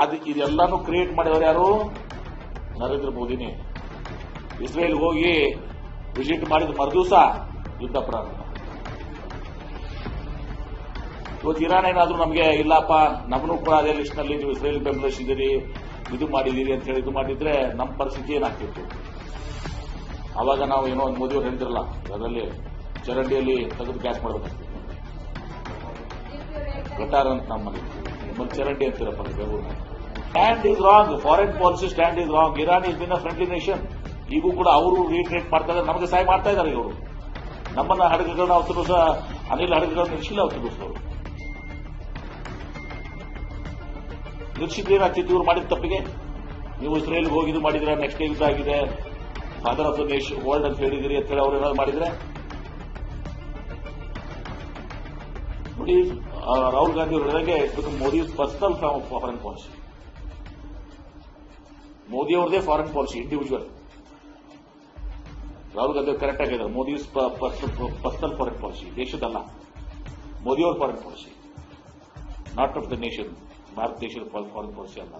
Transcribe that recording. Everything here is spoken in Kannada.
ಇದೆಲ್ಲಾನು ಕ್ರಿಯೇಟ್ ಮಾಡಿದವರು ಯಾರು? ನರೇಂದ್ರ ಮೋದಿನೇ. ಇಸ್ರೇಲ್ ಹೋಗಿ ವಿಸಿಟ್ ಮಾಡಿದ ಮರುದಿವಸ ಯುದ್ಧ ಪ್ರಾರಂಭ. ಇವತ್ತು ಇರಾನ್ ಏನಾದ್ರೂ ನಮಗೆ ಇಲ್ಲಪ್ಪ ನಮ್ಮನ್ನು ಕೂಡ ಅದೇ ಲಿಸ್ಟ್ ನಲ್ಲಿ ನೀವು ಇಸ್ರೇಲ್ ಬೆಂಬಲಿಸಿದಿರಿ, ಇದು ಮಾಡಿದಿರಿ ಅಂತ ಹೇಳಿ ಇದು ಮಾಡಿದ್ರೆ ನಮ್ಮ ಪರಿಸ್ಥಿತಿ ಏನಾಗ್ತಿತ್ತು? ಆವಾಗ ನಾವು ಏನೋ ಒಂದು ಮೋದಿಯವರು ಹೇಳ್ತಿರಲ್ಲ, ಅದರಲ್ಲಿ ಚರಂಡಿಯಲ್ಲಿ ತೆಗೆದು ಗ್ಯಾಸ್ ಮಾಡಬೇಕಾಗ್ತದೆ. ಗಟಾರ್ ಅಂತ ನಮ್ಮಲ್ಲಿ ಚರಂಡಿ ಅಂತೀರಪ್ಪ ಬೆಂಗಳೂರಿನ. Stand is wrong, foreign policy stand is wrong. Iran is been a friendly nation. ಈಗೂ ಕೂಡ ಅವರು ರೀಟ್ರೇಟ್ ಮಾಡ್ತಾ ಇದ್ದಾರೆ, ನಮಗೆ ಸಹಾಯ ಮಾಡ್ತಾ ಇದ್ದಾರೆ. ಇವರು ನಮ್ಮನ್ನ ಹಡಗುಗಳನ್ನ ಅವತ್ತು ಸಹ ಅನಿಲ ಹಡಗುಗಳನ್ನ ನಿಲ್ಲಿಸಿಲ್ಲ. ಅವತ್ತು ನಿಲ್ಲಿಸಿದ್ದೇನಾಗ್ತಿತ್ತು ಇವರು ಮಾಡಿದ ತಪ್ಪಿಗೆ? ನೀವು ಇಸ್ರೇಲ್ಗೆ ಹೋಗಿ ಇದು ಮಾಡಿದ್ರೆ ನೆಕ್ಸ್ಟ್ ಡೇ ಯುದ್ಧ ಆಗಿದೆ, father of the nation world ಅಂತ ಹೇಳಿದಿರಿ ಅಂತ ಹೇಳಿ ಅವ್ರು ಏನಾದ್ರು ಮಾಡಿದ್ರೆ ನೋಡಿ. ರಾಹುಲ್ ಗಾಂಧಿ ಅವರು ಹೇಳಿದಂಗೆ Modi personal foreign policy, Modi ಅವ್ರದೇ foreign policy individual. Rahul Gandhi correct ಆಗಿದ್ದಾರೆ. ಮೋದಿ ಪರ್ಸನಲ್ ಫಾರಿನ್ ಪಾಲಿಸಿ, ದೇಶದಲ್ಲ, ಮೋದಿಯವ್ರ foreign policy, not of the nation. Bharat ದೇಶದ ಫಾರಿನ್ ಪಾಲಿಸಿ ಅಲ್ಲ.